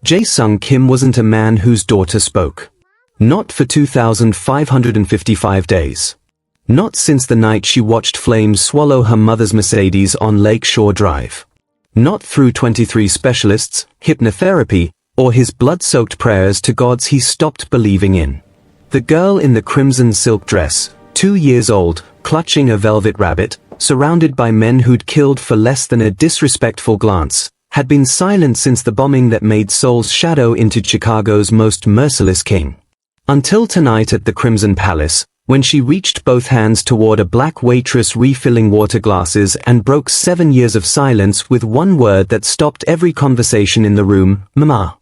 Jae-sung Kim wasn't a man whose daughter spoke. Not for 2,555 days. Not since the night she watched flames swallow her mother's Mercedes on Lakeshore Drive. Not through 23 specialists, hypnotherapy, or his blood-soaked prayers to gods he stopped believing in. The girl in the crimson silk dress, 2 years old, clutching a velvet rabbit, surrounded by men who'd killed for less than a disrespectful glance, had been silent since the bombing that made Seoul's shadow into Chicago's most merciless king. Until tonight at the Crimson Palace, when she reached both hands toward a black waitress refilling water glasses and broke 7 years of silence with one word that stopped every conversation in the room, "Mama."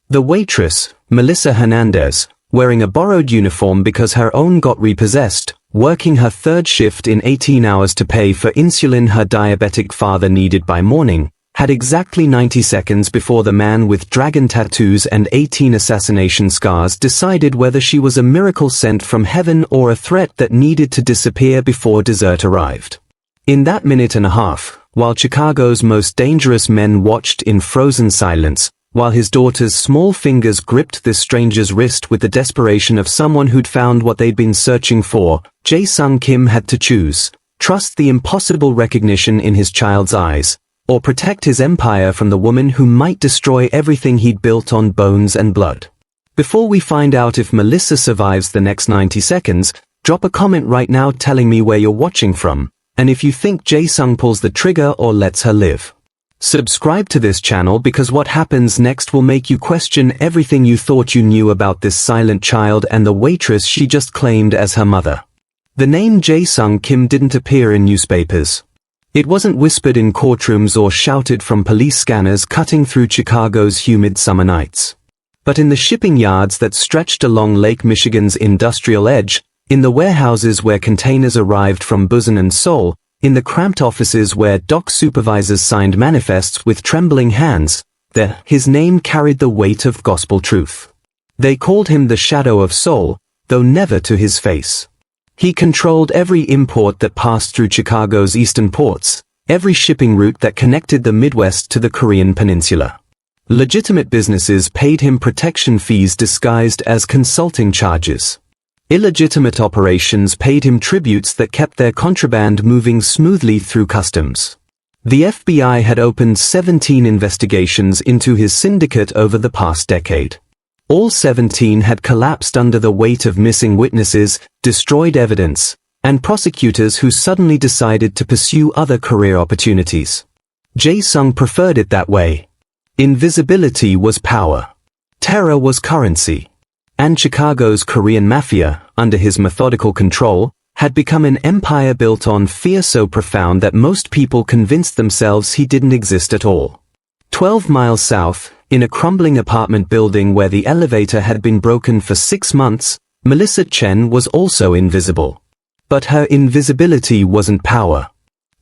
The waitress, Melissa Hernandez, wearing a borrowed uniform because her own got repossessed, working her third shift in 18 hours to pay for insulin her diabetic father needed by morning, had exactly 90 seconds before the man with dragon tattoos and 18 assassination scars decided whether she was a miracle sent from heaven or a threat that needed to disappear before dessert arrived. In that minute and a half, while Chicago's most dangerous men watched in frozen silence, while his daughter's small fingers gripped this stranger's wrist with the desperation of someone who'd found what they'd been searching for, Jae-sung Kim had to choose: trust the impossible recognition in his child's eyes, or protect his empire from the woman who might destroy everything he'd built on bones and blood. Before we find out if Melissa survives the next 90 seconds, drop a comment right now telling me where you're watching from, and if you think Jae-sung pulls the trigger or lets her live. Subscribe to this channel because what happens next will make you question everything you thought you knew about this silent child and the waitress she just claimed as her mother. The name Jae-sung Kim didn't appear in newspapers. It wasn't whispered in courtrooms or shouted from police scanners cutting through Chicago's humid summer nights. But in the shipping yards that stretched along Lake Michigan's industrial edge, in the warehouses where containers arrived from Busan and Seoul, in the cramped offices where dock supervisors signed manifests with trembling hands, his name carried the weight of gospel truth. They called him the Shadow of Seoul, though never to his face. He controlled every import that passed through Chicago's eastern ports, every shipping route that connected the Midwest to the Korean peninsula. Legitimate businesses paid him protection fees disguised as consulting charges. Illegitimate operations paid him tributes that kept their contraband moving smoothly through customs. The FBI had opened 17 investigations into his syndicate over the past decade. All 17 had collapsed under the weight of missing witnesses, destroyed evidence, and prosecutors who suddenly decided to pursue other career opportunities. Jae-sung preferred it that way. Invisibility was power. Terror was currency. And Chicago's Korean Mafia, under his methodical control, had become an empire built on fear so profound that most people convinced themselves he didn't exist at all. 12 miles south, in a crumbling apartment building where the elevator had been broken for 6 months, Melissa Chen was also invisible. But her invisibility wasn't power.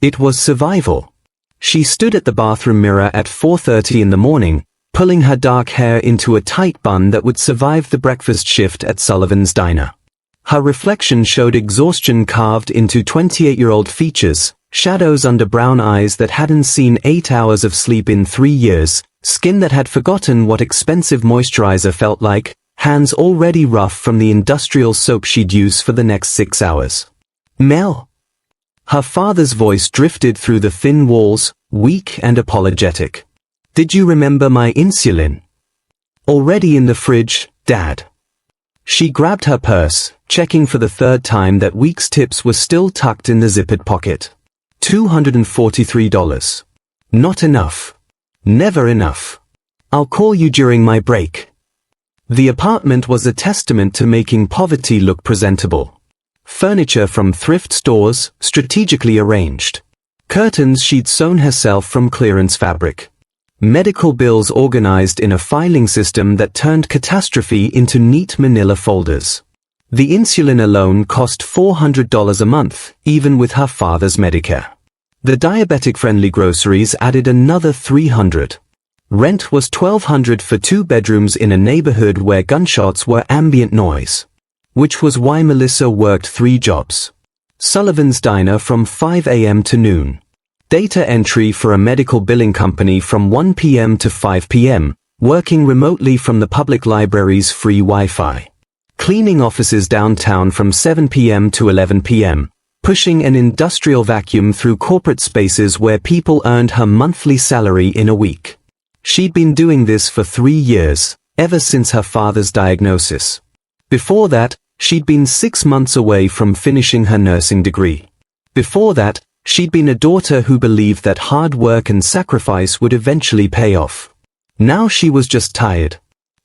It was survival. She stood at the bathroom mirror at 4:30 in the morning, pulling her dark hair into a tight bun that would survive the breakfast shift at Sullivan's Diner. Her reflection showed exhaustion carved into 28-year-old features, shadows under brown eyes that hadn't seen 8 hours of sleep in 3 years, skin that had forgotten what expensive moisturizer felt like, hands already rough from the industrial soap she'd use for the next 6 hours. Mel. Her father's voice drifted through the thin walls, weak and apologetic. Did you remember my insulin? Already in the fridge, Dad. She grabbed her purse, checking for the third time that week's tips were still tucked in the zippered pocket. $243. Not enough. Never enough. I'll call you during my break. The apartment was a testament to making poverty look presentable. Furniture from thrift stores, strategically arranged. Curtains she'd sewn herself from clearance fabric. Medical bills organized in a filing system that turned catastrophe into neat manila folders. The insulin alone cost $400 a month, even with her father's Medicare. The diabetic-friendly groceries added another $300. Rent was $1,200 for 2 bedrooms in a neighborhood where gunshots were ambient noise. Which was why Melissa worked 3 jobs. Sullivan's Diner from 5 a.m. to noon. Data entry for a medical billing company from 1 p.m. to 5 p.m., working remotely from the public library's free Wi-Fi, cleaning offices downtown from 7 p.m. to 11 p.m., pushing an industrial vacuum through corporate spaces where people earned her monthly salary in a week. She'd been doing this for 3 years, ever since her father's diagnosis. Before that, she'd been 6 months away from finishing her nursing degree. Before that, she'd been a daughter who believed that hard work and sacrifice would eventually pay off. Now she was just tired.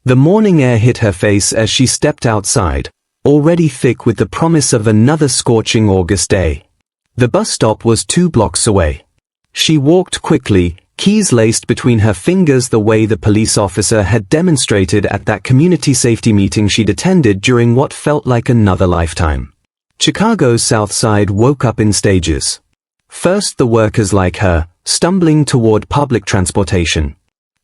The morning air hit her face as she stepped outside, already thick with the promise of another scorching August day. The bus stop was 2 blocks away. She walked quickly, keys laced between her fingers the way the police officer had demonstrated at that community safety meeting she'd attended during what felt like another lifetime. Chicago's South Side woke up in stages. First the workers like her, stumbling toward public transportation.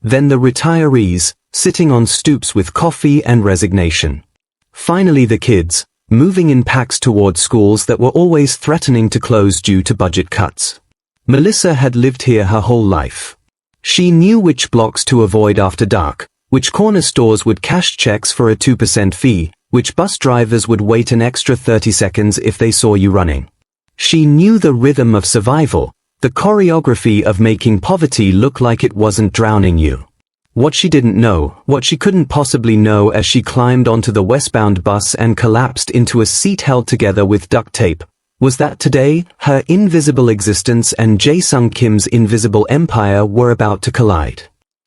Then the retirees, sitting on stoops with coffee and resignation. Finally the kids, moving in packs toward schools that were always threatening to close due to budget cuts. Melissa had lived here her whole life. She knew which blocks to avoid after dark, which corner stores would cash checks for a 2% fee, which bus drivers would wait an extra 30 seconds if they saw you running. She knew the rhythm of survival, the choreography of making poverty look like it wasn't drowning you. What she didn't know, what she couldn't possibly know as she climbed onto the westbound bus and collapsed into a seat held together with duct tape, was that today, her invisible existence and Jae-sung Kim's invisible empire were about to collide.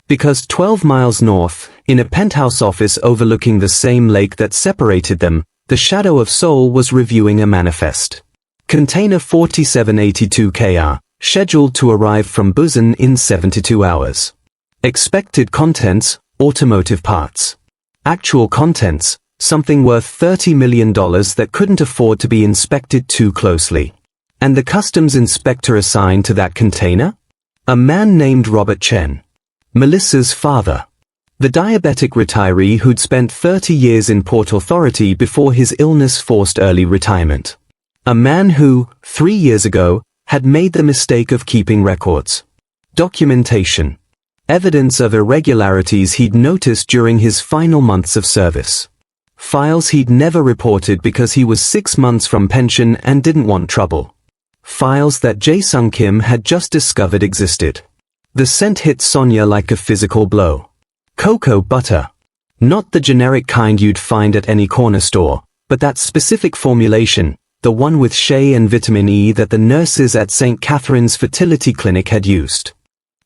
Because 12 miles north, in a penthouse office overlooking the same lake that separated them, the Shadow of Seoul was reviewing a manifest. Container 4782 KR, scheduled to arrive from Busan in 72 hours. Expected contents, automotive parts. Actual contents, something worth $30 million that couldn't afford to be inspected too closely. And the customs inspector assigned to that container? A man named Robert Chen. Melissa's father. The diabetic retiree who'd spent 30 years in Port Authority before his illness forced early retirement. A man who, 3 years ago, had made the mistake of keeping records. Documentation. Evidence of irregularities he'd noticed during his final months of service. Files he'd never reported because he was 6 months from pension and didn't want trouble. Files that Jae-sung Kim had just discovered existed. The scent hit Sonia like a physical blow. Cocoa butter. Not the generic kind you'd find at any corner store, but that specific formulation, the one with shea and vitamin E that the nurses at St. Catherine's fertility clinic had used.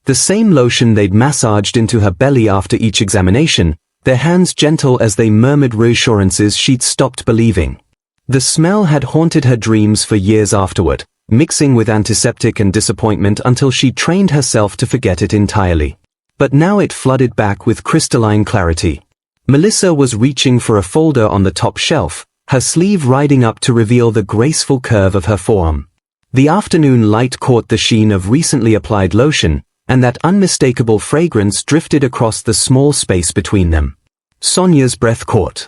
The same lotion they'd massaged into her belly after each examination, their hands gentle as they murmured reassurances she'd stopped believing. The smell had haunted her dreams for years afterward, mixing with antiseptic and disappointment until she trained herself to forget it entirely. But now it flooded back with crystalline clarity. Melissa was reaching for a folder on the top shelf, her sleeve riding up to reveal the graceful curve of her forearm. The afternoon light caught the sheen of recently applied lotion, and that unmistakable fragrance drifted across the small space between them. Sonia's breath caught.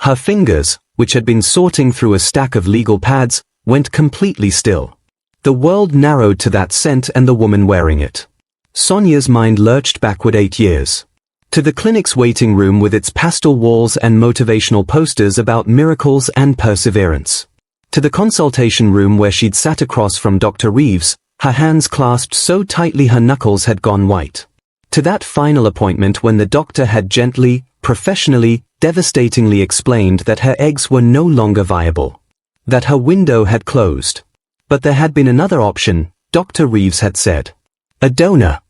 Her fingers, which had been sorting through a stack of legal pads, went completely still. The world narrowed to that scent and the woman wearing it. Sonia's mind lurched backward 8 years. To the clinic's waiting room with its pastel walls and motivational posters about miracles and perseverance. To the consultation room where she'd sat across from Dr. Reeves, her hands clasped so tightly her knuckles had gone white. To that final appointment when the doctor had gently, professionally, devastatingly explained that her eggs were no longer viable. That her window had closed. But there had been another option, Dr. Reeves had said. A donor.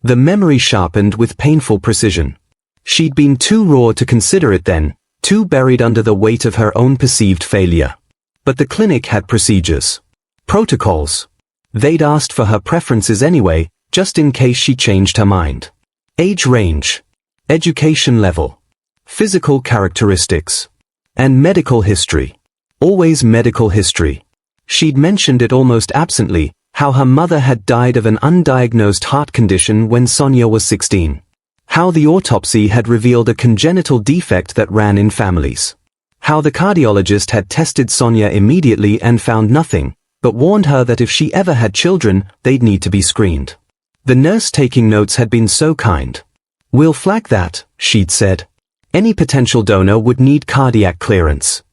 The memory sharpened with painful precision. She'd been too raw to consider it then, too buried under the weight of her own perceived failure. But the clinic had procedures. Protocols. They'd asked for her preferences anyway, just in case she changed her mind. Age range. Education level. Physical characteristics. And medical history. Always medical history. She'd mentioned it almost absently, how her mother had died of an undiagnosed heart condition when Sonia was 16. How the autopsy had revealed a congenital defect that ran in families. How the cardiologist had tested Sonia immediately and found nothing, but warned her that if she ever had children, they'd need to be screened. The nurse taking notes had been so kind. "We'll flag that," she'd said. "Any potential donor would need cardiac clearance."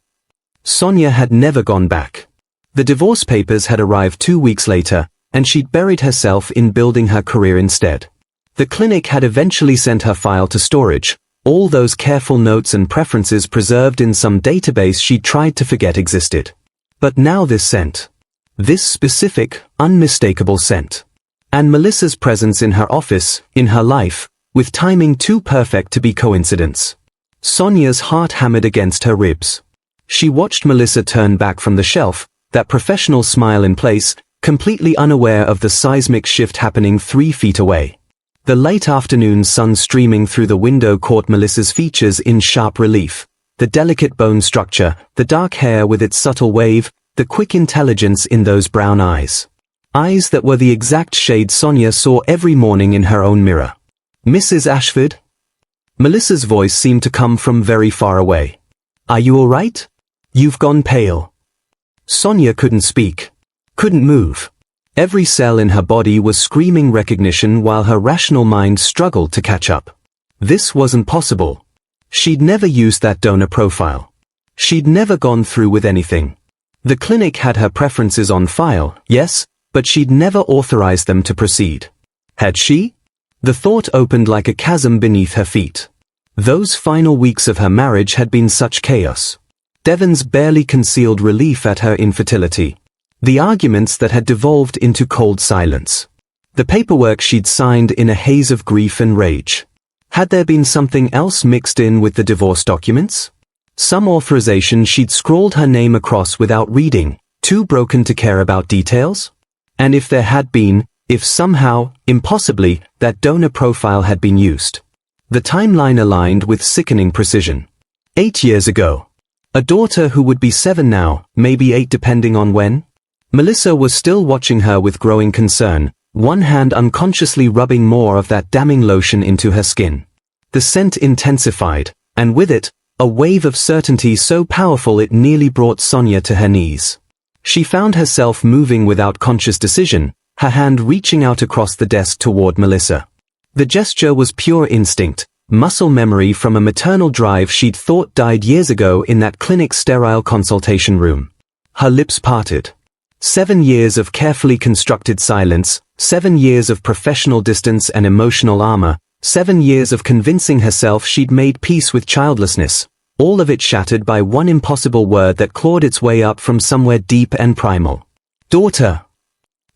Sonia had never gone back. The divorce papers had arrived 2 weeks later, and she'd buried herself in building her career instead. The clinic had eventually sent her file to storage, all those careful notes and preferences preserved in some database she tried to forget existed. But now this scent. This specific, unmistakable scent. And Melissa's presence in her office, in her life, with timing too perfect to be coincidence. Sonia's heart hammered against her ribs. She watched Melissa turn back from the shelf, that professional smile in place, completely unaware of the seismic shift happening 3 feet away. The late afternoon sun streaming through the window caught Melissa's features in sharp relief. The delicate bone structure, the dark hair with its subtle wave, the quick intelligence in those brown eyes. Eyes that were the exact shade Sonia saw every morning in her own mirror. "Mrs. Ashford?" Melissa's voice seemed to come from very far away. "Are you all right? You've gone pale." Sonia couldn't speak. Couldn't move. Every cell in her body was screaming recognition while her rational mind struggled to catch up. This wasn't possible. She'd never used that donor profile. She'd never gone through with anything. The clinic had her preferences on file, yes, but she'd never authorized them to proceed. Had she? The thought opened like a chasm beneath her feet. Those final weeks of her marriage had been such chaos. Devon's barely concealed relief at her infertility. The arguments that had devolved into cold silence. The paperwork she'd signed in a haze of grief and rage. Had there been something else mixed in with the divorce documents? Some authorization she'd scrawled her name across without reading, too broken to care about details? And if there had been, if somehow, impossibly, that donor profile had been used. The timeline aligned with sickening precision. 8 years ago. A daughter who would be 7 now, maybe 8 depending on when. Melissa was still watching her with growing concern, one hand unconsciously rubbing more of that damning lotion into her skin. The scent intensified, and with it, a wave of certainty so powerful it nearly brought Sonia to her knees. She found herself moving without conscious decision, her hand reaching out across the desk toward Melissa. The gesture was pure instinct, muscle memory from a maternal drive she'd thought died years ago in that clinic's sterile consultation room. Her lips parted. 7 years of carefully constructed silence, 7 years of professional distance and emotional armor, 7 years of convincing herself she'd made peace with childlessness, all of it shattered by one impossible word that clawed its way up from somewhere deep and primal. Daughter.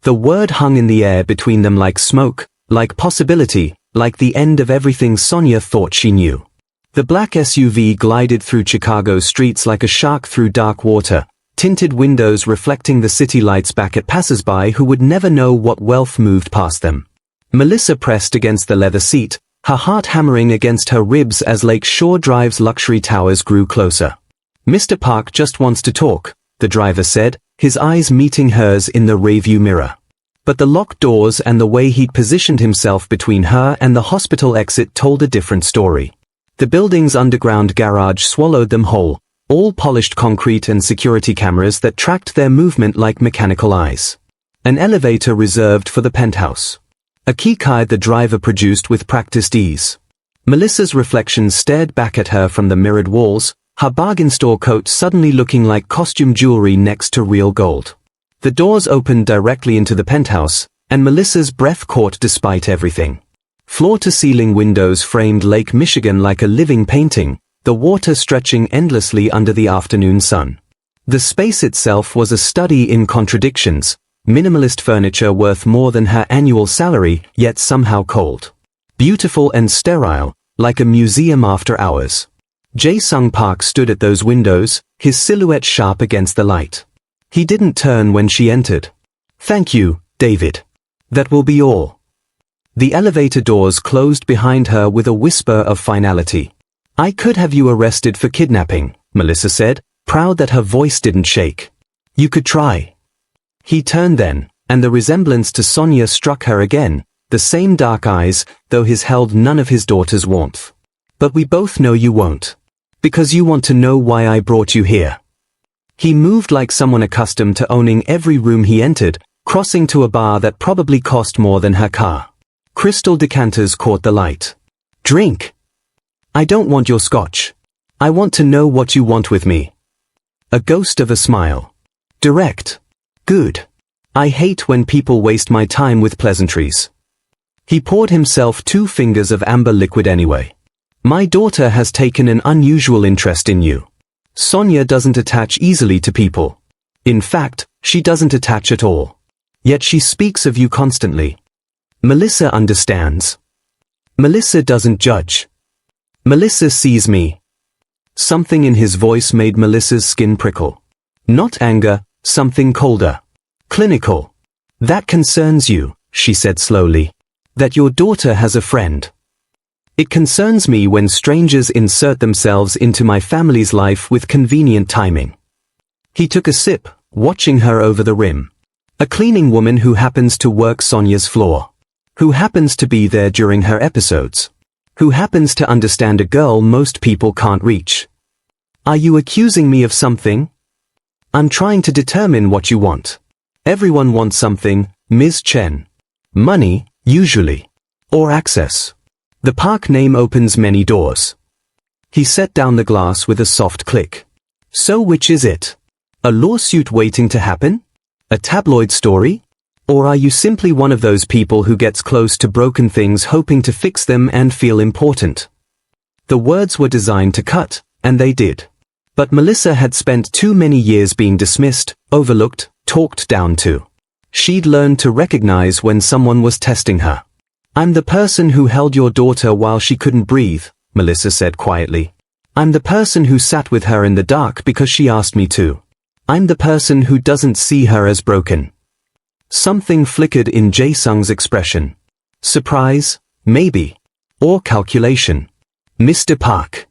The word hung in the air between them like smoke, like possibility, like the end of everything Sonia thought she knew. The black SUV glided through Chicago's streets like a shark through dark water, tinted windows reflecting the city lights back at passers-by who would never know what wealth moved past them. Melissa pressed against the leather seat, her heart hammering against her ribs as Lake Shore Drive's luxury towers grew closer. "Mr. Park just wants to talk," the driver said, his eyes meeting hers in the rearview mirror. But the locked doors and the way he'd positioned himself between her and the hospital exit told a different story. The building's underground garage swallowed them whole, all polished concrete and security cameras that tracked their movement like mechanical eyes. An elevator reserved for the penthouse. A keycard the driver produced with practiced ease. Melissa's reflection stared back at her from the mirrored walls, her bargain store coat suddenly looking like costume jewelry next to real gold. The doors opened directly into the penthouse, and Melissa's breath caught despite everything. Floor-to-ceiling windows framed Lake Michigan like a living painting, the water stretching endlessly under the afternoon sun. The space itself was a study in contradictions, minimalist furniture worth more than her annual salary, yet somehow cold. Beautiful and sterile, like a museum after hours. Jae-sung Park stood at those windows, his silhouette sharp against the light. He didn't turn when she entered. "Thank you, David. That will be all." The elevator doors closed behind her with a whisper of finality. "I could have you arrested for kidnapping," Melissa said, proud that her voice didn't shake. "You could try." He turned then, and the resemblance to Sonia struck her again, the same dark eyes, though his held none of his daughter's warmth. "But we both know you won't. Because you want to know why I brought you here." He moved like someone accustomed to owning every room he entered, crossing to a bar that probably cost more than her car. Crystal decanters caught the light. Drink. I don't want your scotch. I want to know what you want with me. A ghost of a smile. Direct. Good. I hate when people waste my time with pleasantries. He poured himself 2 fingers of amber liquid anyway. My daughter has taken an unusual interest in you. Sonia doesn't attach easily to people. In fact, she doesn't attach at all. Yet she speaks of you constantly. Melissa understands. Melissa doesn't judge. Melissa sees me. Something in his voice made Melissa's skin prickle. Not anger, something colder. Clinical. That concerns you, she said slowly. That your daughter has a friend. It concerns me when strangers insert themselves into my family's life with convenient timing. He took a sip, watching her over the rim. A cleaning woman who happens to work Sonia's floor. Who happens to be there during her episodes. Who happens to understand a girl most people can't reach. Are you accusing me of something? I'm trying to determine what you want. Everyone wants something, Ms. Chen. Money, usually. Or access. The park name opens many doors. He set down the glass with a soft click. So which is it? A lawsuit waiting to happen? A tabloid story? Or are you simply one of those people who gets close to broken things hoping to fix them and feel important? The words were designed to cut, and they did. But Melissa had spent too many years being dismissed, overlooked, talked down to. She'd learned to recognize when someone was testing her. I'm the person who held your daughter while she couldn't breathe, Melissa said quietly. I'm the person who sat with her in the dark because she asked me to. I'm the person who doesn't see her as broken. Something flickered in Jae-sung's expression. Surprise, maybe. Or calculation. Mr. Park.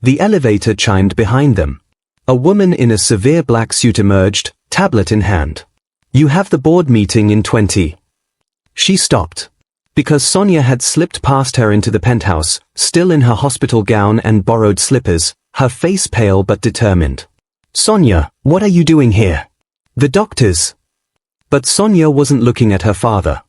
The elevator chimed behind them. A woman in a severe black suit emerged, tablet in hand. You have the board meeting in 20. She stopped. Because Sonia had slipped past her into the penthouse, still in her hospital gown and borrowed slippers, her face pale but determined. Sonia, what are you doing here? The doctors. But Sonia wasn't looking at her father.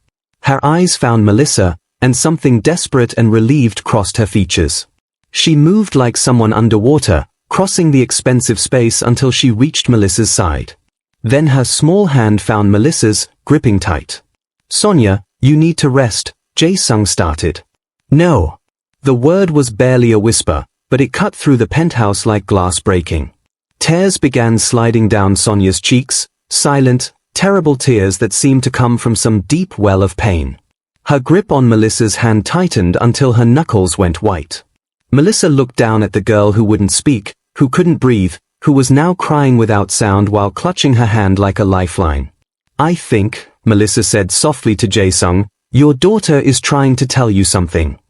Her eyes found Melissa, and something desperate and relieved crossed her features. She moved like someone underwater, crossing the expensive space until she reached Melissa's side. Then her small hand found Melissa's, gripping tight. Sonia, you need to rest, Jae-sung started. No. The word was barely a whisper, but it cut through the penthouse like glass breaking. Tears began sliding down Sonia's cheeks, silent, terrible tears that seemed to come from some deep well of pain. Her grip on Melissa's hand tightened until her knuckles went white. Melissa looked down at the girl who wouldn't speak, who couldn't breathe, who was now crying without sound while clutching her hand like a lifeline. I think, Melissa said softly to Jae-sung, your daughter is trying to tell you something.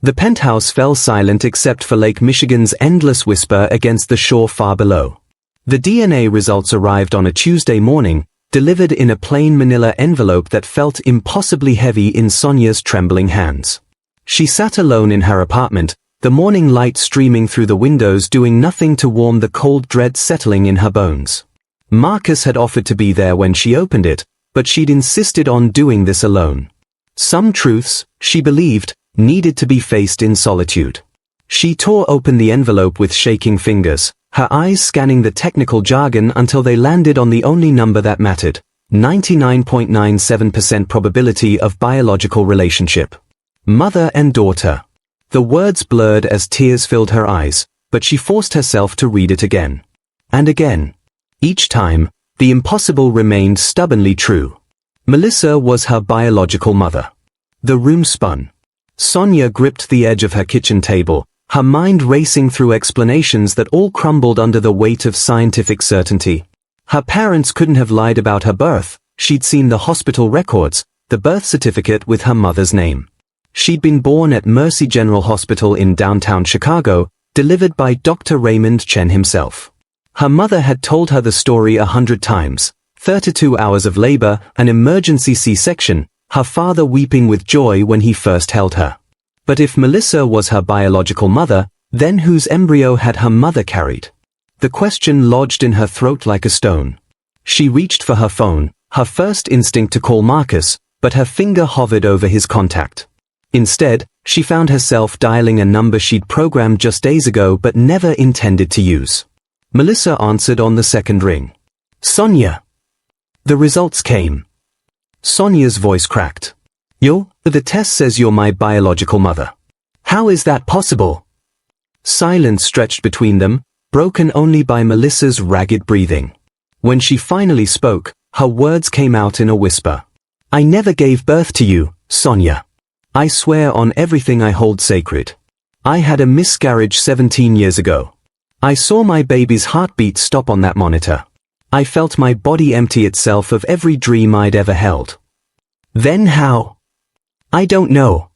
The penthouse fell silent except for Lake Michigan's endless whisper against the shore far below. The DNA results arrived on a Tuesday morning, delivered in a plain manila envelope that felt impossibly heavy in Sonia's trembling hands. She sat alone in her apartment, the morning light streaming through the windows doing nothing to warm the cold dread settling in her bones. Marcus had offered to be there when she opened it, but she'd insisted on doing this alone. Some truths, she believed, needed to be faced in solitude. She tore open the envelope with shaking fingers, her eyes scanning the technical jargon until they landed on the only number that mattered, 99.97% probability of biological relationship. Mother and daughter. The words blurred as tears filled her eyes, but she forced herself to read it again. And again. Each time, the impossible remained stubbornly true. Melissa was her biological mother. The room spun. Sonia gripped the edge of her kitchen table, her mind racing through explanations that all crumbled under the weight of scientific certainty. Her parents couldn't have lied about her birth, she'd seen the hospital records, the birth certificate with her mother's name. She'd been born at Mercy General Hospital in downtown Chicago, delivered by Dr. Raymond Chen himself. Her mother had told her the story 100 times, 32 hours of labor, an emergency C-section, her father weeping with joy when he first held her. But if Melissa was her biological mother, then whose embryo had her mother carried? The question lodged in her throat like a stone. She reached for her phone, her first instinct to call Marcus, but her finger hovered over his contact. Instead, she found herself dialing a number she'd programmed just days ago but never intended to use. Melissa answered on the second ring. Sonia. The results came. Sonia's voice cracked. The test says you're my biological mother. How is that possible? Silence stretched between them, broken only by Melissa's ragged breathing. When she finally spoke, her words came out in a whisper. I never gave birth to you, Sonia. I swear on everything I hold sacred. I had a miscarriage 17 years ago. I saw my baby's heartbeat stop on that monitor. I felt my body empty itself of every dream I'd ever held. Then how? I don't know.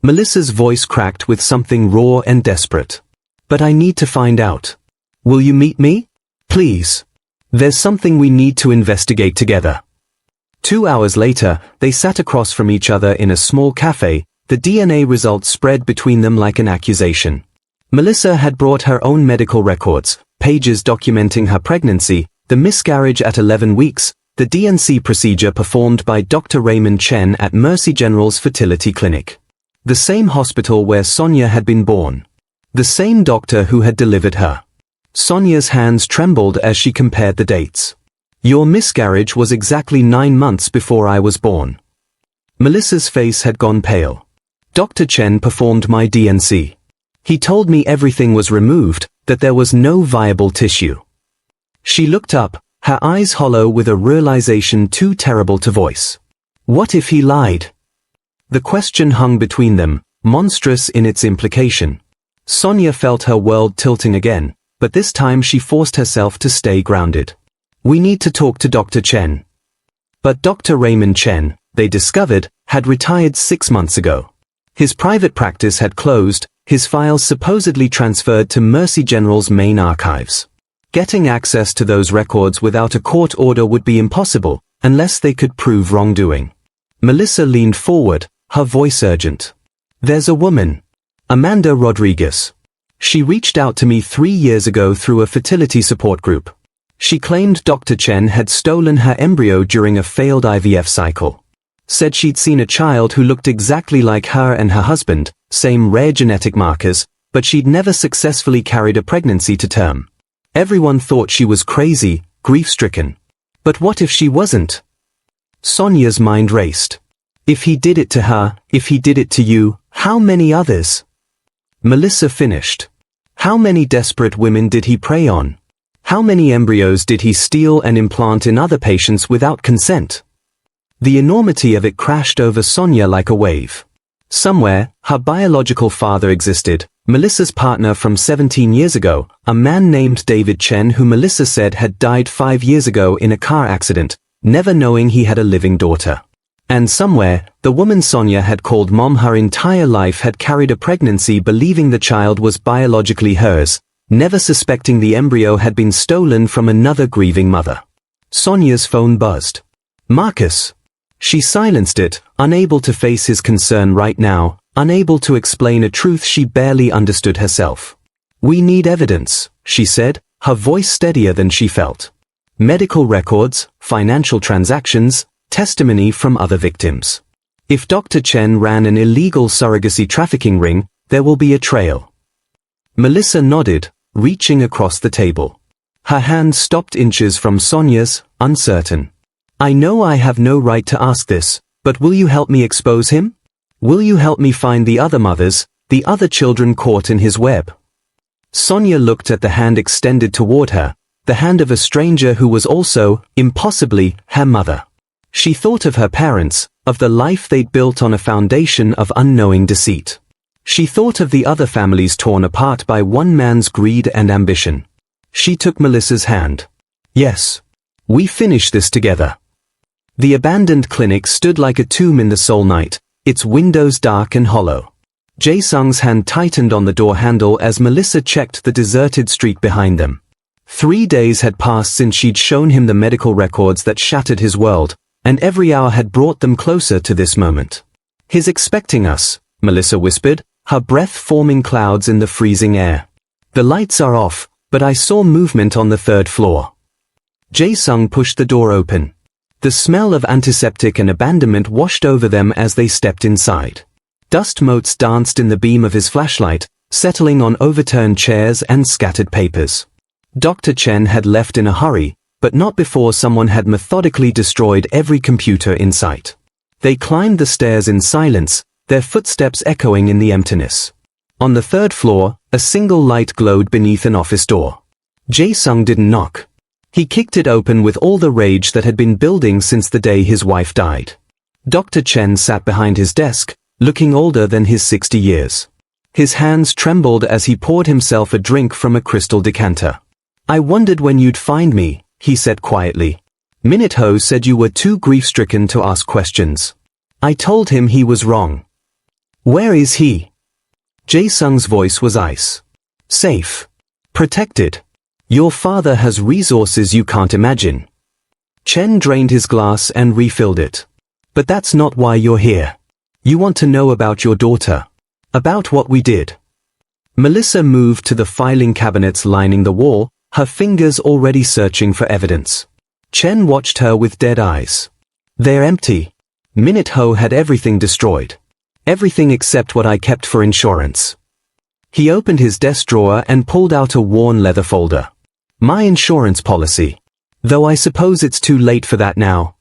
Melissa's voice cracked with something raw and desperate. But I need to find out. Will you meet me? Please. There's something we need to investigate together. 2 hours later, they sat across from each other in a small cafe. The DNA results spread between them like an accusation. Melissa had brought her own medical records, pages documenting her pregnancy, the miscarriage at 11 weeks, the DNC procedure performed by Dr. Raymond Chen at Mercy General's fertility clinic. The same hospital where Sonia had been born. The same doctor who had delivered her. Sonia's hands trembled as she compared the dates. Your miscarriage was exactly 9 months before I was born. Melissa's face had gone pale. Dr. Chen performed my DNC. He told me everything was removed, that there was no viable tissue. She looked up, her eyes hollow with a realization too terrible to voice. What if he lied? The question hung between them, monstrous in its implication. Sonia felt her world tilting again, but this time she forced herself to stay grounded. We need to talk to Dr. Chen. But Dr. Raymond Chen, they discovered, had retired 6 months ago. His private practice had closed, his files supposedly transferred to Mercy General's main archives. Getting access to those records without a court order would be impossible, unless they could prove wrongdoing. Melissa leaned forward, her voice urgent. There's a woman. Amanda Rodriguez. She reached out to me 3 years ago through a fertility support group. She claimed Dr. Chen had stolen her embryo during a failed IVF cycle. Said she'd seen a child who looked exactly like her and her husband, same rare genetic markers, but she'd never successfully carried a pregnancy to term. Everyone thought she was crazy, grief-stricken. But what if she wasn't? Sonia's mind raced. If he did it to her, if he did it to you, how many others? Melissa finished. How many desperate women did he prey on? How many embryos did he steal and implant in other patients without consent? The enormity of it crashed over Sonia like a wave. Somewhere, her biological father existed, Melissa's partner from 17 years ago, a man named David Chen who Melissa said had died 5 years ago in a car accident, never knowing he had a living daughter. And somewhere, the woman Sonia had called mom her entire life had carried a pregnancy believing the child was biologically hers, never suspecting the embryo had been stolen from another grieving mother. Sonia's phone buzzed. Marcus. She silenced it, unable to face his concern right now, unable to explain a truth she barely understood herself. We need evidence, she said, her voice steadier than she felt. Medical records, financial transactions, testimony from other victims. If Dr. Chen ran an illegal surrogacy trafficking ring, there will be a trail. Melissa nodded, reaching across the table. Her hand stopped inches from Sonia's, uncertain. I know I have no right to ask this, but will you help me expose him? Will you help me find the other mothers, the other children caught in his web? Sonia looked at the hand extended toward her, the hand of a stranger who was also, impossibly, her mother. She thought of her parents, of the life they'd built on a foundation of unknowing deceit. She thought of the other families torn apart by one man's greed and ambition. She took Melissa's hand. Yes. We finish this together. The abandoned clinic stood like a tomb in the soul night, its windows dark and hollow. Jae-sung's hand tightened on the door handle as Melissa checked the deserted street behind them. 3 days had passed since she'd shown him the medical records that shattered his world, and every hour had brought them closer to this moment. He's expecting us, Melissa whispered, her breath forming clouds in the freezing air. The lights are off, but I saw movement on the 3rd floor. Jae-sung pushed the door open. The smell of antiseptic and abandonment washed over them as they stepped inside. Dust motes danced in the beam of his flashlight, settling on overturned chairs and scattered papers. Dr. Chen had left in a hurry, but not before someone had methodically destroyed every computer in sight. They climbed the stairs in silence, their footsteps echoing in the emptiness. On the third floor, a single light glowed beneath an office door. Jae-sung didn't knock. He kicked it open with all the rage that had been building since the day his wife died. Dr. Chen sat behind his desk, looking older than his 60 years. His hands trembled as he poured himself a drink from a crystal decanter. "I wondered when you'd find me," he said quietly. "Minute-ho said you were too grief-stricken to ask questions. I told him he was wrong." "Where is he?" Jae-sung's voice was ice. "Safe. Protected. Your father has resources you can't imagine." Chen drained his glass and refilled it. "But that's not why you're here. You want to know about your daughter. About what we did." Melissa moved to the filing cabinets lining the wall, her fingers already searching for evidence. Chen watched her with dead eyes. "They're empty. Minute-ho had everything destroyed. Everything except what I kept for insurance." He opened his desk drawer and pulled out a worn leather folder. "My insurance policy. Though I suppose it's too late for that now."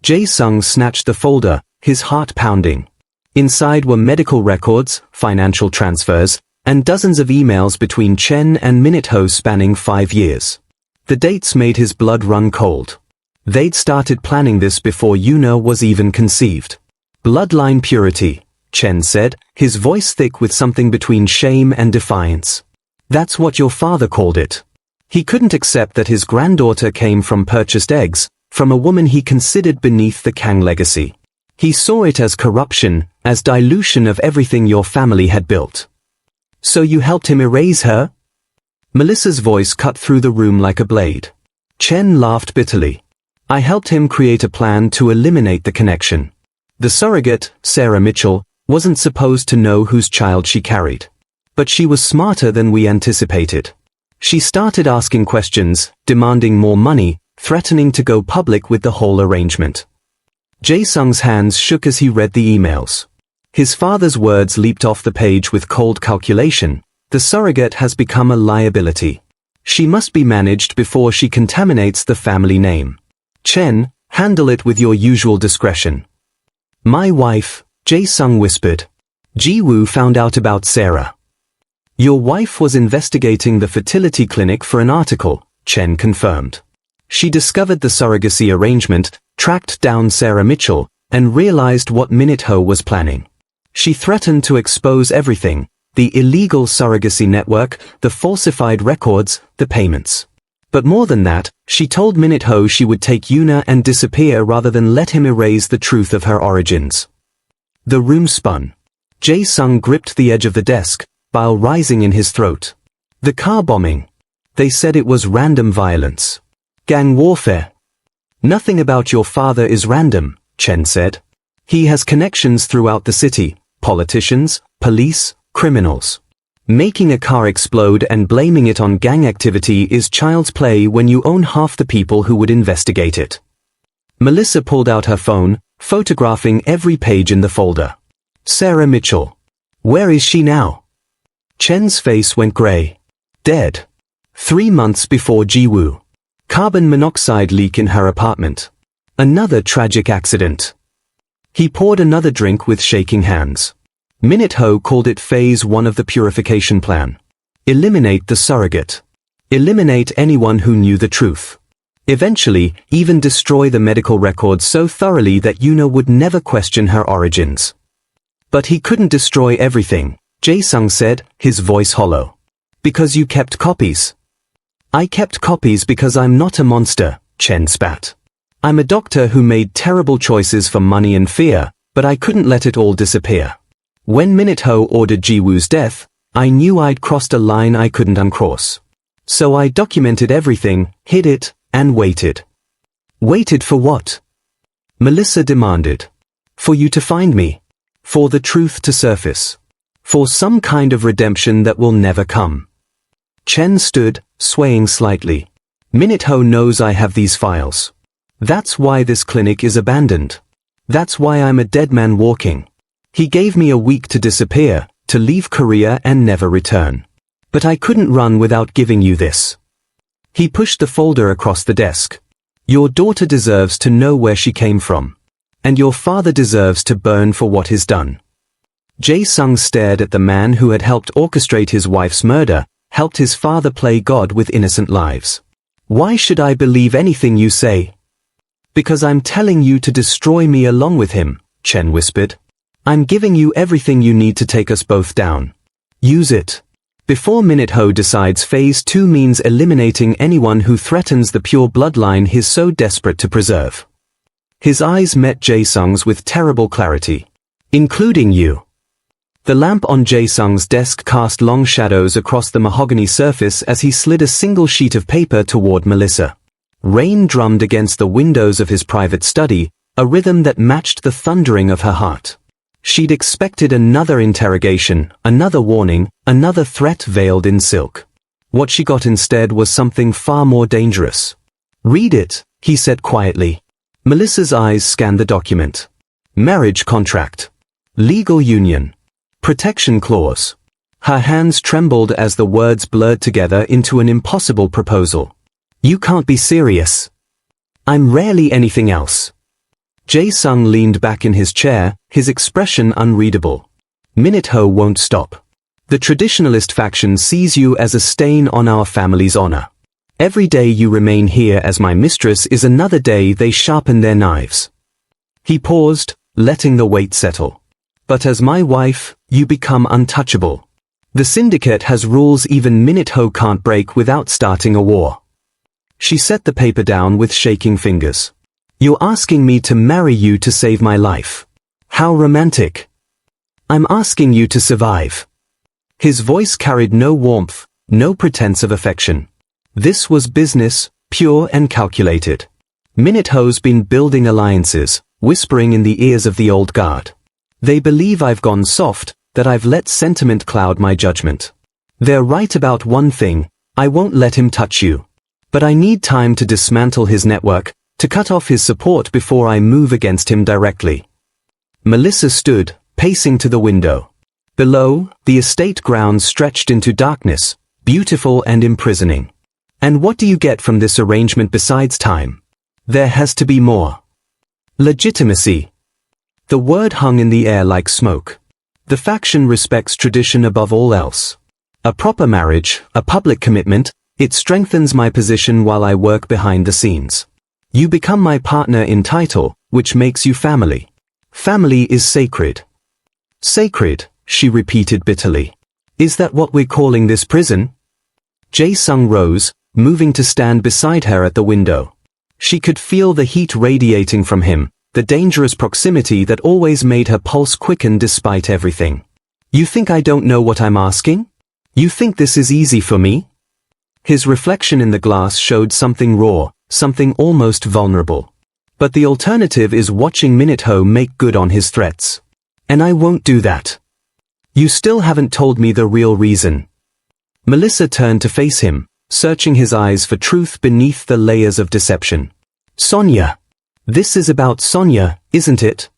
Jae-sung snatched the folder, his heart pounding. Inside were medical records, financial transfers, and dozens of emails between Chen and Minute-ho spanning 5 years. The dates made his blood run cold. They'd started planning this before Yuna was even conceived. "Bloodline purity," Chen said, his voice thick with something between shame and defiance. "That's what your father called it." He couldn't accept that his granddaughter came from purchased eggs, from a woman he considered beneath the Kang legacy. He saw it as corruption, as dilution of everything your family had built. "So you helped him erase her?" Melissa's voice cut through the room like a blade. Chen laughed bitterly. "I helped him create a plan to eliminate the connection. The surrogate, Sarah Mitchell, wasn't supposed to know whose child she carried. But she was smarter than we anticipated. She started asking questions, demanding more money, threatening to go public with the whole arrangement." Jae-sung's hands shook as he read the emails. His father's words leaped off the page with cold calculation. "The surrogate has become a liability. She must be managed before she contaminates the family name. Chen, handle it with your usual discretion." "My wife," Jae-sung whispered. "Ji-woo found out about Sarah." "Your wife was investigating the fertility clinic for an article," Chen confirmed. "She discovered the surrogacy arrangement, tracked down Sarah Mitchell, and realized what Minute-ho was planning. She threatened to expose everything, the illegal surrogacy network, the falsified records, the payments. But more than that, she told Minute-ho she would take Yuna and disappear rather than let him erase the truth of her origins." The room spun. Jae-sung gripped the edge of the desk, bile rising in his throat. "The car bombing. They said it was random violence. Gang warfare." "Nothing about your father is random," Chen said. "He has connections throughout the city, politicians, police, criminals. Making a car explode and blaming it on gang activity is child's play when you own half the people who would investigate it." Melissa pulled out her phone, photographing every page in the folder. "Sarah Mitchell. Where is she now?" Chen's face went gray. "Dead. 3 months before Ji-woo. Carbon monoxide leak in her apartment. Another tragic accident." He poured another drink with shaking hands. Minute-ho called it Phase 1 of the purification plan. Eliminate the surrogate. Eliminate anyone who knew the truth. Eventually, even destroy the medical records so thoroughly that Yuna would never question her origins. "But he couldn't destroy everything," Jae-sung said, his voice hollow. "Because you kept copies." "I kept copies because I'm not a monster," Chen spat. "I'm a doctor who made terrible choices for money and fear, but I couldn't let it all disappear. When Minute-ho ordered Ji-woo's death, I knew I'd crossed a line I couldn't uncross. So I documented everything, hid it, and waited." "Waited for what?" Melissa demanded. "For you to find me. For the truth to surface. For some kind of redemption that will never come." Chen stood, swaying slightly. "Minute-ho knows I have these files. That's why this clinic is abandoned. That's why I'm a dead man walking. He gave me a week to disappear, to leave Korea and never return. But I couldn't run without giving you this. He pushed the folder across the desk. Your daughter deserves to know where she came from. And your father deserves to burn for what he's done. Jae-sung stared at the man who had helped orchestrate his wife's murder, helped his father play God with innocent lives. Why should I believe anything you say? Because I'm telling you to destroy me along with him, Chen whispered. I'm giving you everything you need to take us both down. Use it. Before Minute-ho decides Phase 2 means eliminating anyone who threatens the pure bloodline he's so desperate to preserve. His eyes met Jae-sung's with terrible clarity. Including you. The lamp on Jae-sung's desk cast long shadows across the mahogany surface as he slid a single sheet of paper toward Melissa. Rain drummed against the windows of his private study, a rhythm that matched the thundering of her heart. She'd expected another interrogation, another warning, another threat veiled in silk. What she got instead was something far more dangerous. Read it, he said quietly. Melissa's eyes scanned the document. Marriage contract. Legal union. Protection clause. Her hands trembled as the words blurred together into an impossible proposal. You can't be serious. I'm rarely anything else. Jae-sung leaned back in his chair, his expression unreadable. Minute-ho won't stop. The traditionalist faction sees you as a stain on our family's honor. Every day you remain here as my mistress is another day they sharpen their knives. He paused, letting the weight settle. But as my wife, you become untouchable. The syndicate has rules even Minute-ho can't break without starting a war. She set the paper down with shaking fingers. You're asking me to marry you to save my life. How romantic. I'm asking you to survive. His voice carried no warmth, no pretense of affection. This was business, pure and calculated. Minute-ho's been building alliances, whispering in the ears of the old guard. They believe I've gone soft, that I've let sentiment cloud my judgment. They're right about one thing, I won't let him touch you. But I need time to dismantle his network, to cut off his support before I move against him directly. Melissa stood, pacing to the window. Below, the estate grounds stretched into darkness, beautiful and imprisoning. And what do you get from this arrangement besides time? There has to be more. Legitimacy. The word hung in the air like smoke. The faction respects tradition above all else. A proper marriage, a public commitment, it strengthens my position while I work behind the scenes. You become my partner in title, which makes you family. Family is sacred. Sacred, she repeated bitterly. Is that what we're calling this prison? Jae-sung rose, moving to stand beside her at the window. She could feel the heat radiating from him, the dangerous proximity that always made her pulse quicken despite everything. You think I don't know what I'm asking? You think this is easy for me? His reflection in the glass showed something raw, something almost vulnerable. But the alternative is watching Minute-ho make good on his threats. And I won't do that. You still haven't told me the real reason. Melissa turned to face him, searching his eyes for truth beneath the layers of deception. Sonia. This is about Sonia, isn't it?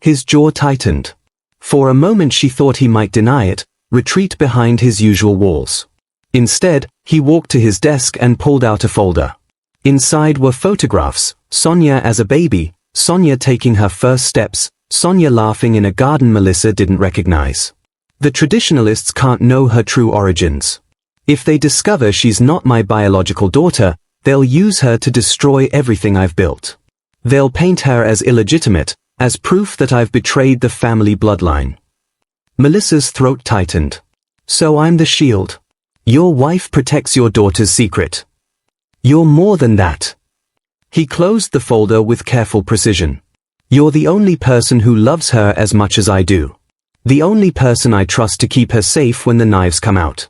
His jaw tightened. For a moment she thought he might deny it, retreat behind his usual walls. Instead, he walked to his desk and pulled out a folder. Inside were photographs, Sonia as a baby, Sonia taking her first steps, Sonia laughing in a garden Melissa didn't recognize. The traditionalists can't know her true origins. If they discover she's not my biological daughter, they'll use her to destroy everything I've built. They'll paint her as illegitimate, as proof that I've betrayed the family bloodline. Melissa's throat tightened. So I'm the shield. Your wife protects your daughter's secret. You're more than that. He closed the folder with careful precision. You're the only person who loves her as much as I do. The only person I trust to keep her safe when the knives come out.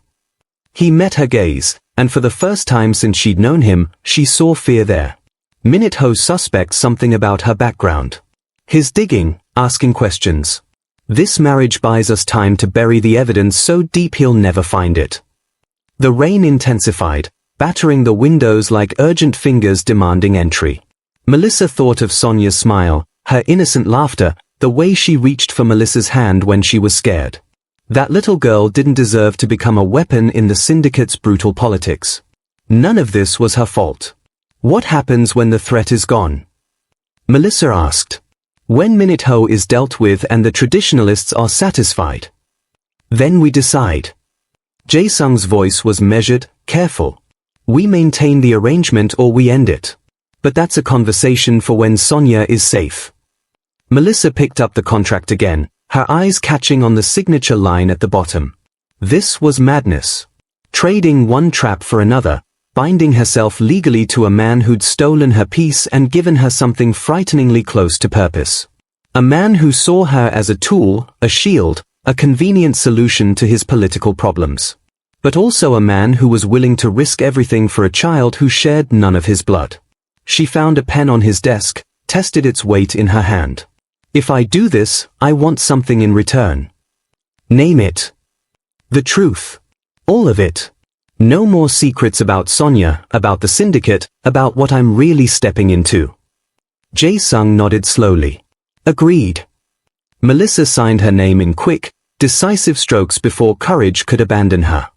He met her gaze, and for the first time since she'd known him, she saw fear there. Minute-ho suspects something about her background. His digging, asking questions. This marriage buys us time to bury the evidence so deep he'll never find it. The rain intensified, battering the windows like urgent fingers demanding entry. Melissa thought of Sonia's smile, her innocent laughter, The way she reached for Melissa's hand when she was scared. That little girl didn't deserve to become a weapon in the syndicate's brutal politics. None of this was her fault. What happens when the threat is gone? Melissa asked. When Minute Ho is dealt with and the traditionalists are satisfied. Then we decide. Jae-sung's voice was measured, careful. We maintain the arrangement or we end it. But that's a conversation for when Sonia is safe. Melissa picked up the contract again, her eyes catching on the signature line at the bottom. This was madness. Trading one trap for another, binding herself legally to a man who'd stolen her peace and given her something frighteningly close to purpose. A man who saw her as a tool, a shield, a convenient solution to his political problems. But also a man who was willing to risk everything for a child who shared none of his blood. She found a pen on his desk, tested its weight in her hand. If I do this, I want something in return. Name it. The truth. All of it. No more secrets about Sonia, about the syndicate, about what I'm really stepping into. Jae-sung nodded slowly. Agreed. Melissa signed her name in quick, decisive strokes before courage could abandon her.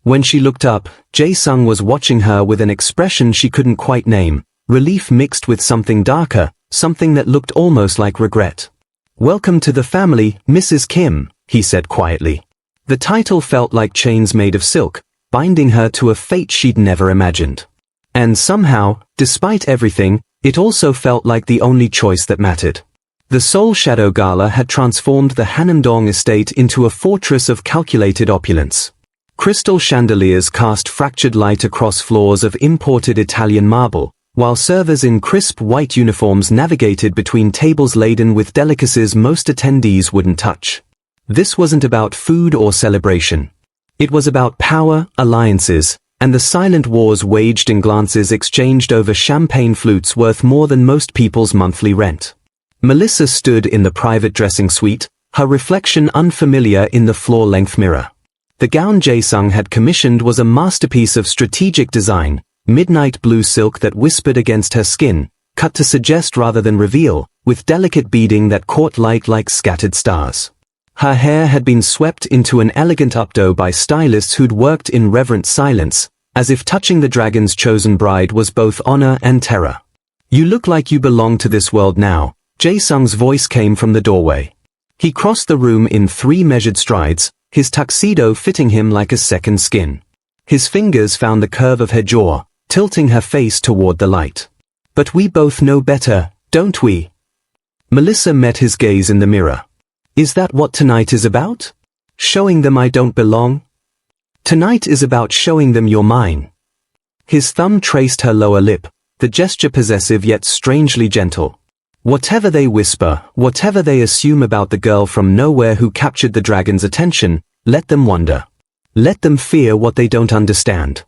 When she looked up, Jae-sung was watching her with an expression she couldn't quite name, relief mixed with something darker, something that looked almost like regret. Welcome to the family, Mrs. Kim, he said quietly. The title felt like chains made of silk, binding her to a fate she'd never imagined. And somehow, despite everything, it also felt like the only choice that mattered. The Seoul Shadow Gala had transformed the Hanamdong estate into a fortress of calculated opulence. Crystal chandeliers cast fractured light across floors of imported Italian marble, while servers in crisp white uniforms navigated between tables laden with delicacies most attendees wouldn't touch. This wasn't about food or celebration. It was about power, alliances, and the silent wars waged in glances exchanged over champagne flutes worth more than most people's monthly rent. Melissa stood in the private dressing suite, her reflection unfamiliar in the floor-length mirror. The gown Jae-sung had commissioned was a masterpiece of strategic design, midnight blue silk that whispered against her skin, cut to suggest rather than reveal, with delicate beading that caught light like scattered stars. Her hair had been swept into an elegant updo by stylists who'd worked in reverent silence, as if touching the dragon's chosen bride was both honor and terror. You look like you belong to this world now, Jae-sung's voice came from the doorway. He crossed the room in 3 measured strides, his tuxedo fitting him like a second skin. His fingers found the curve of her jaw, tilting her face toward the light. But we both know better, don't we? Melissa met his gaze in the mirror. Is that what tonight is about? Showing them I don't belong? Tonight is about showing them you're mine. His thumb traced her lower lip, the gesture possessive yet strangely gentle. Whatever they whisper, whatever they assume about the girl from nowhere who captured the dragon's attention, let them wonder. Let them fear what they don't understand.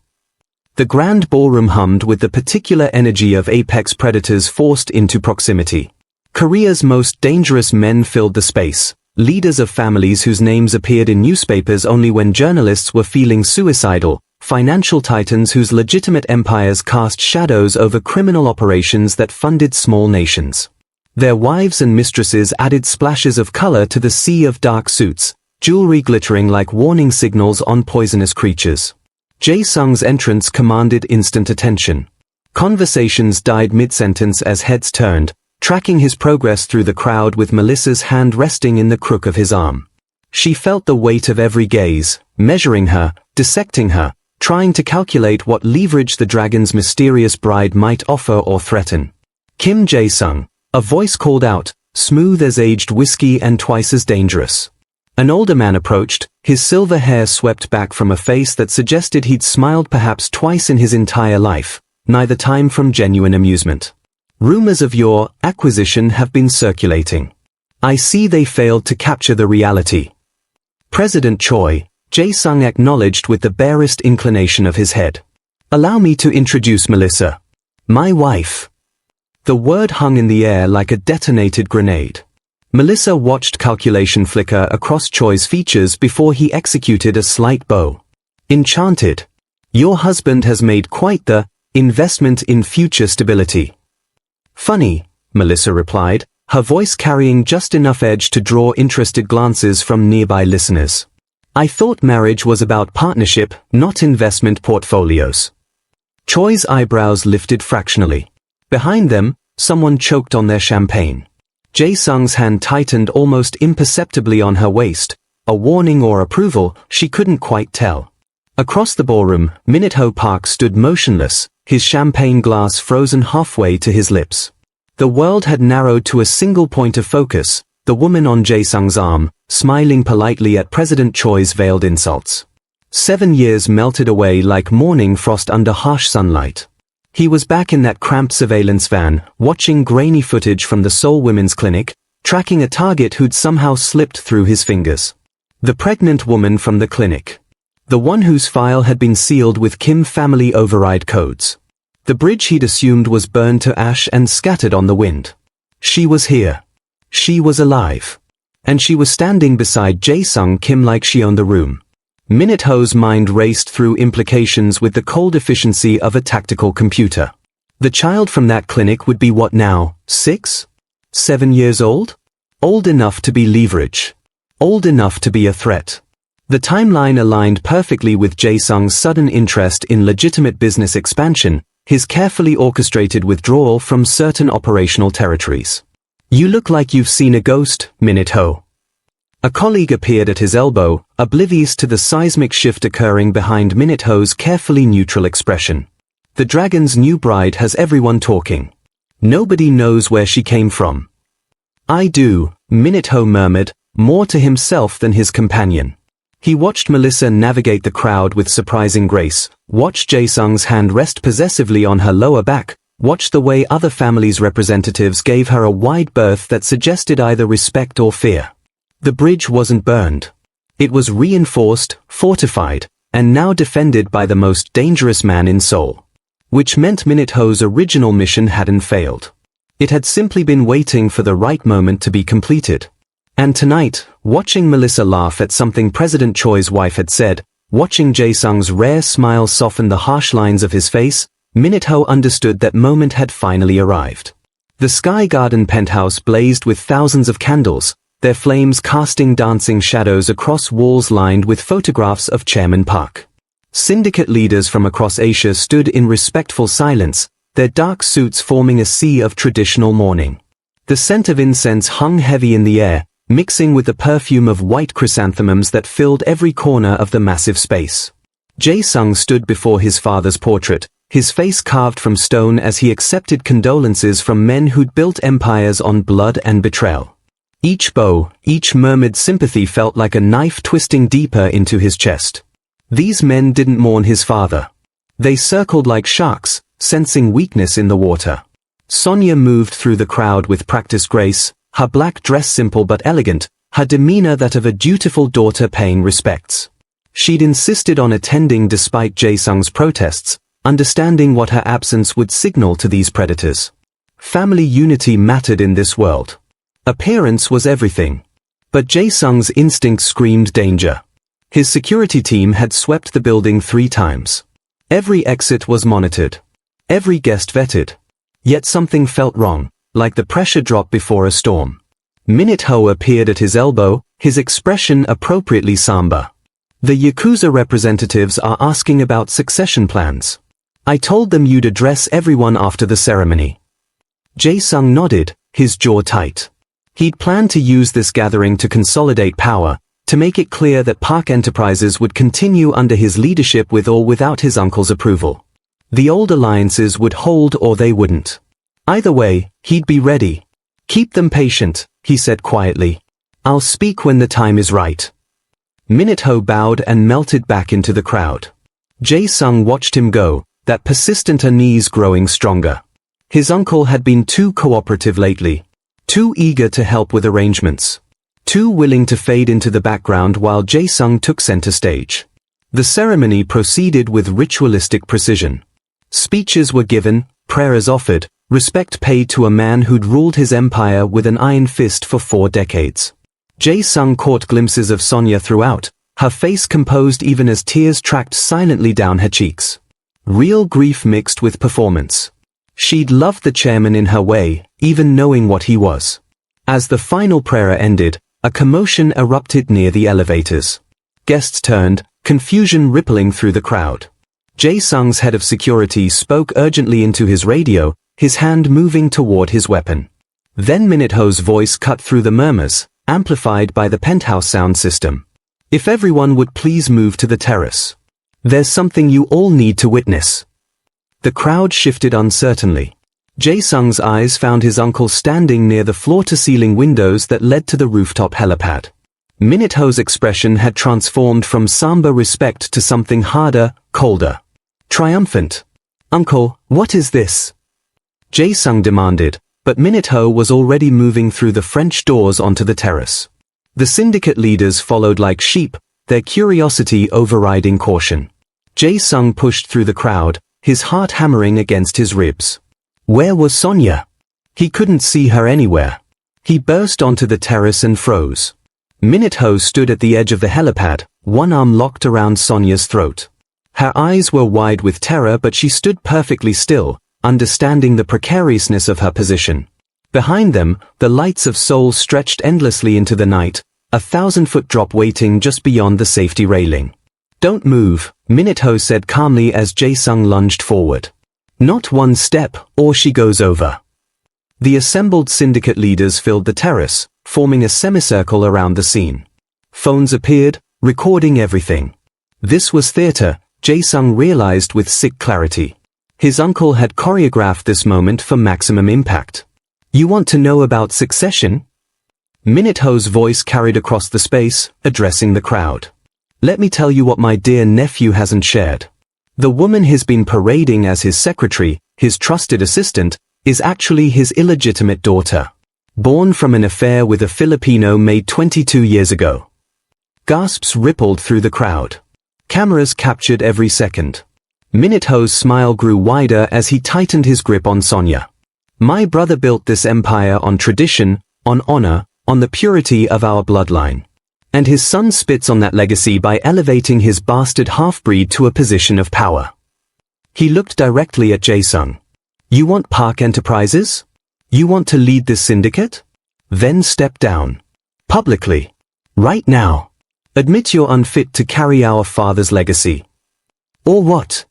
The grand ballroom hummed with the particular energy of apex predators forced into proximity. Korea's most dangerous men filled the space, leaders of families whose names appeared in newspapers only when journalists were feeling suicidal, financial titans whose legitimate empires cast shadows over criminal operations that funded small nations. Their wives and mistresses added splashes of color to the sea of dark suits, jewelry glittering like warning signals on poisonous creatures. Jae-sung's entrance commanded instant attention. Conversations died mid-sentence as heads turned, tracking his progress through the crowd with Melissa's hand resting in the crook of his arm. She felt the weight of every gaze, measuring her, dissecting her, trying to calculate what leverage the dragon's mysterious bride might offer or threaten. Kim Jae-sung. A voice called out, smooth as aged whiskey and twice as dangerous. An older man approached, his silver hair swept back from a face that suggested he'd smiled perhaps twice in his entire life, neither time from genuine amusement. Rumors of your acquisition have been circulating. I see they failed to capture the reality. President Choi, Jae-sung acknowledged with the barest inclination of his head. Allow me to introduce Melissa. My wife. The word hung in the air like a detonated grenade. Melissa watched calculation flicker across Choi's features before he executed a slight bow. Enchanted. Your husband has made quite the investment in future stability. Funny, Melissa replied, her voice carrying just enough edge to draw interested glances from nearby listeners. "I thought marriage was about partnership, not investment portfolios." Choi's eyebrows lifted fractionally. Behind them, someone choked on their champagne. Jae-sung's hand tightened almost imperceptibly on her waist, a warning or approval, she couldn't quite tell. Across the ballroom, Minute-ho Park stood motionless, his champagne glass frozen halfway to his lips. The world had narrowed to a single point of focus, the woman on Jae-sung's arm, smiling politely at President Choi's veiled insults. 7 years melted away like morning frost under harsh sunlight. He was back in that cramped surveillance van, watching grainy footage from the Seoul Women's Clinic, tracking a target who'd somehow slipped through his fingers. The pregnant woman from the clinic. The one whose file had been sealed with Kim family override codes. The bridge he'd assumed was burned to ash and scattered on the wind. She was here. She was alive. And she was standing beside Jae-sung Kim like she owned the room. Minute-ho's mind raced through implications with the cold efficiency of a tactical computer. The child from that clinic would be what now, 6? 7 years old? Old enough to be leverage. Old enough to be a threat. The timeline aligned perfectly with Jae-sung's sudden interest in legitimate business expansion, his carefully orchestrated withdrawal from certain operational territories. "You look like you've seen a ghost, Minute-ho." A colleague appeared at his elbow, oblivious to the seismic shift occurring behind Minute-ho's carefully neutral expression. "The dragon's new bride has everyone talking. Nobody knows where she came from." "I do," Minute-ho murmured, more to himself than his companion. He watched Melissa navigate the crowd with surprising grace, watched Jae-sung's hand rest possessively on her lower back, watched the way other families' representatives gave her a wide berth that suggested either respect or fear. The bridge wasn't burned. It was reinforced, fortified, and now defended by the most dangerous man in Seoul. Which meant Minute-ho's original mission hadn't failed. It had simply been waiting for the right moment to be completed. And tonight, watching Melissa laugh at something President Choi's wife had said, watching Jae-sung's rare smile soften the harsh lines of his face, Minute-ho understood that moment had finally arrived. The Sky Garden penthouse blazed with thousands of candles, their flames casting dancing shadows across walls lined with photographs of Chairman Park. Syndicate leaders from across Asia stood in respectful silence, their dark suits forming a sea of traditional mourning. The scent of incense hung heavy in the air, mixing with the perfume of white chrysanthemums that filled every corner of the massive space. Jae-sung stood before his father's portrait, his face carved from stone as he accepted condolences from men who'd built empires on blood and betrayal. Each bow, each murmured sympathy felt like a knife twisting deeper into his chest. These men didn't mourn his father. They circled like sharks, sensing weakness in the water. Sonia moved through the crowd with practiced grace, her black dress simple but elegant, her demeanor that of a dutiful daughter paying respects. She'd insisted on attending despite Jae-sung's protests, understanding what her absence would signal to these predators. Family unity mattered in this world. Appearance was everything. But Jae-sung's instinct screamed danger. His security team had swept the building 3 times. Every exit was monitored. Every guest vetted. Yet something felt wrong, like the pressure drop before a storm. Minute-ho appeared at his elbow, his expression appropriately somber. "The Yakuza representatives are asking about succession plans. I told them you'd address everyone after the ceremony." Jae-sung nodded, his jaw tight. He'd planned to use this gathering to consolidate power, to make it clear that Park Enterprises would continue under his leadership with or without his uncle's approval. The old alliances would hold or they wouldn't. Either way, he'd be ready. "Keep them patient," he said quietly. "I'll speak when the time is right." Minute-ho bowed and melted back into the crowd. Jae-sung watched him go, that persistent unease growing stronger. His uncle had been too cooperative lately, too eager to help with arrangements, too willing to fade into the background while Jae-sung took center stage. The ceremony proceeded with ritualistic precision. Speeches were given, prayers offered, respect paid to a man who'd ruled his empire with an iron fist for 4 decades. Jae-sung caught glimpses of Sonia throughout, her face composed even as tears tracked silently down her cheeks. Real grief mixed with performance. She'd loved the chairman in her way, even knowing what he was. As the final prayer ended, a commotion erupted near the elevators. Guests turned, confusion rippling through the crowd. Jae-sung's head of security spoke urgently into his radio, his hand moving toward his weapon. Then Minute-ho's voice cut through the murmurs, amplified by the penthouse sound system. If everyone would please move to the terrace. There's something you all need to witness. The crowd shifted uncertainly. Jae-sung's eyes found his uncle standing near the floor-to-ceiling windows that led to the rooftop helipad. Minute-ho's expression had transformed from somber respect to something harder, colder. Triumphant. Uncle, what is this? Jae-sung demanded, but Minute-ho was already moving through the French doors onto the terrace. The syndicate leaders followed like sheep, their curiosity overriding caution. Jae-sung pushed through the crowd, his heart hammering against his ribs. Where was Sonya? He couldn't see her anywhere. He burst onto the terrace and froze. Minute-ho stood at the edge of the helipad, one arm locked around Sonya's throat. Her eyes were wide with terror, but she stood perfectly still, understanding the precariousness of her position. Behind them, the lights of Seoul stretched endlessly into the night, a 1,000-foot drop waiting just beyond the safety railing. Don't move, Minute-ho said calmly as Jae-sung lunged forward. Not one step, or she goes over. The assembled syndicate leaders filled the terrace, forming a semicircle around the scene. Phones appeared, recording everything. This was theater, Jae-sung realized with sick clarity. His uncle had choreographed this moment for maximum impact. You want to know about succession? Minute-ho's voice carried across the space, addressing the crowd. Let me tell you what my dear nephew hasn't shared. The woman he's been parading as his secretary, his trusted assistant, is actually his illegitimate daughter. Born from an affair with a Filipino made 22 years ago. Gasps rippled through the crowd. Cameras captured every second. Minute-ho's smile grew wider as he tightened his grip on Sonya. My brother built this empire on tradition, on honor, on the purity of our bloodline. And his son spits on that legacy by elevating his bastard half-breed to a position of power. He looked directly at Jae-sung. You want Park Enterprises? You want to lead this syndicate? Then step down. Publicly. Right now. Admit you're unfit to carry our father's legacy. Or what?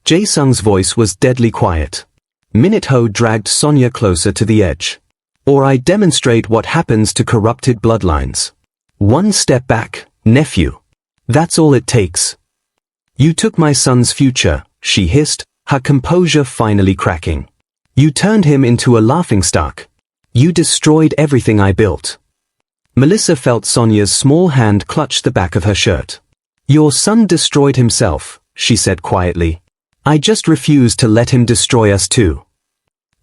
Jae-sung's voice was deadly quiet. Minute-ho dragged Sonya closer to the edge. Or I demonstrate what happens to corrupted bloodlines. One step back, nephew. That's all it takes. You took my son's future, she hissed, her composure finally cracking. You turned him into a laughingstock. You destroyed everything I built. Melissa felt Sonya's small hand clutch the back of her shirt. Your son destroyed himself, she said quietly. I just refused to let him destroy us too.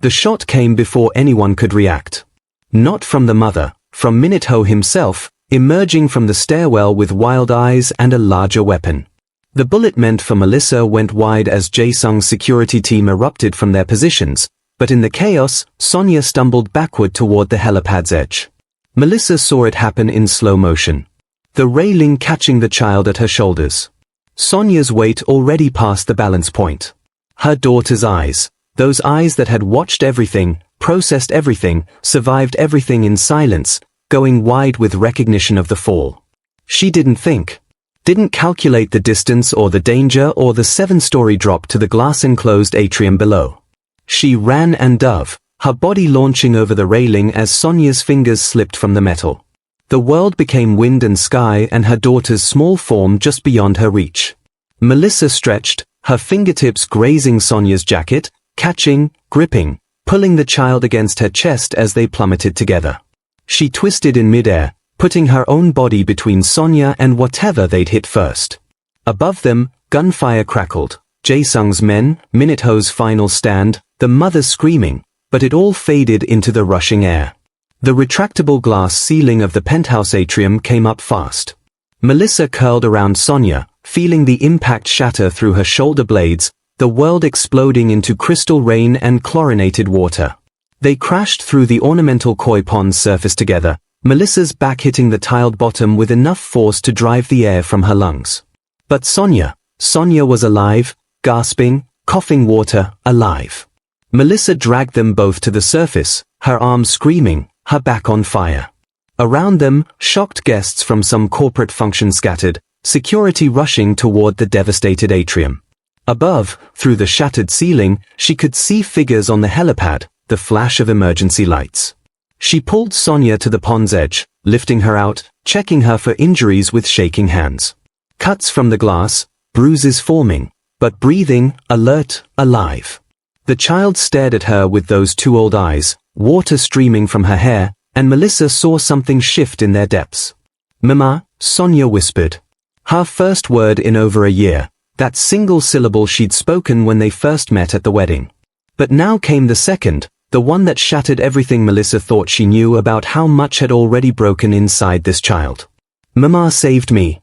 The shot came before anyone could react. Not from the mother, from Minute-ho himself, emerging from the stairwell with wild eyes and a larger weapon. The bullet meant for Melissa went wide as Jae-sung's security team erupted from their positions, but in the chaos, Sonya stumbled backward toward the helipad's edge. Melissa saw it happen in slow motion. The railing catching the child at her shoulders. Sonya's weight already passed the balance point. Her daughter's eyes, those eyes that had watched everything, processed everything, survived everything in silence, going wide with recognition of the fall. She didn't think. Didn't calculate the distance or the danger or the 7-story drop to the glass-enclosed atrium below. She ran and dove, her body launching over the railing as Sonya's fingers slipped from the metal. The world became wind and sky and her daughter's small form just beyond her reach. Melissa stretched, her fingertips grazing Sonya's jacket, catching, gripping, pulling the child against her chest as they plummeted together. She twisted in midair, putting her own body between Sonya and whatever they'd hit first. Above them, gunfire crackled, Jae-sung's men, Minute-ho's final stand, the mother screaming, but it all faded into the rushing air. The retractable glass ceiling of the penthouse atrium came up fast. Melissa curled around Sonya, feeling the impact shatter through her shoulder blades, the world exploding into crystal rain and chlorinated water. They crashed through the ornamental koi pond's surface together, Melissa's back hitting the tiled bottom with enough force to drive the air from her lungs. But Sonya was alive, gasping, coughing water, alive. Melissa dragged them both to the surface, her arms screaming, her back on fire. Around them, shocked guests from some corporate function scattered, security rushing toward the devastated atrium. Above, through the shattered ceiling, she could see figures on the helipad, the flash of emergency lights. She pulled Sonia to the pond's edge, lifting her out, checking her for injuries with shaking hands. Cuts from the glass, bruises forming, but breathing, alert, alive. The child stared at her with those two old eyes, water streaming from her hair, and Melissa saw something shift in their depths. "Mama," Sonia whispered. Her first word in over a year, that single syllable she'd spoken when they first met at the wedding. But now came the second, the one that shattered everything Melissa thought she knew about how much had already broken inside this child. "Mama saved me."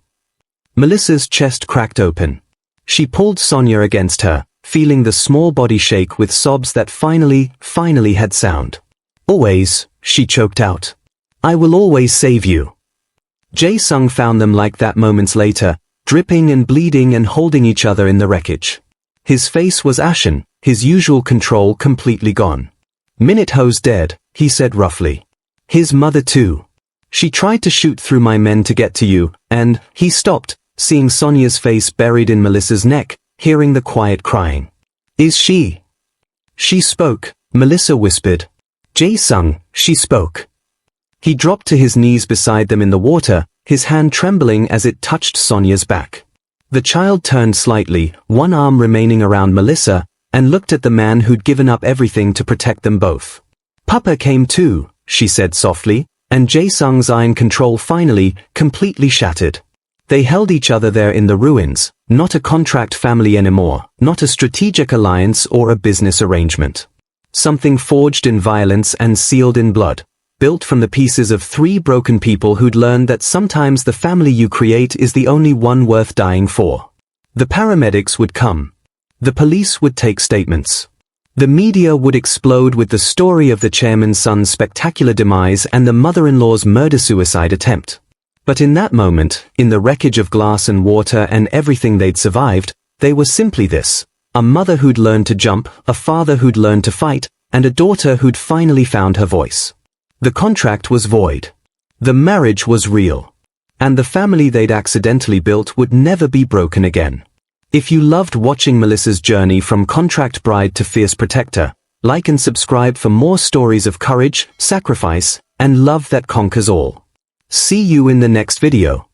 Melissa's chest cracked open. She pulled Sonia against her, feeling the small body shake with sobs that finally had sound. "Always," she choked out. "I will always save you." Jae-sung found them like that moments later, dripping and bleeding and holding each other in the wreckage. His face was ashen, his usual control completely gone. "Minute Ho's dead," he said roughly. "His mother too. She tried to shoot through my men to get to you, and..." He stopped, seeing Sonia's face buried in Melissa's neck, hearing the quiet crying. "Is she?" "She spoke," Melissa whispered. "Jae-sung, she spoke." He dropped to his knees beside them in the water, his hand trembling as it touched Sonia's back. The child turned slightly, one arm remaining around Melissa, and looked at the man who'd given up everything to protect them both. "Papa came too," she said softly, and Jae-sung's iron control finally, completely shattered. They held each other there in the ruins, not a contract family anymore, not a strategic alliance or a business arrangement. Something forged in violence and sealed in blood, built from the pieces of three broken people who'd learned that sometimes the family you create is the only one worth dying for. The paramedics would come. The police would take statements. The media would explode with the story of the chairman's son's spectacular demise and the mother-in-law's murder-suicide attempt. But in that moment, in the wreckage of glass and water and everything they'd survived, they were simply this: a mother who'd learned to jump, a father who'd learned to fight, and a daughter who'd finally found her voice. The contract was void. The marriage was real. And the family they'd accidentally built would never be broken again. If you loved watching Melissa's journey from contract bride to fierce protector, like and subscribe for more stories of courage, sacrifice, and love that conquers all. See you in the next video.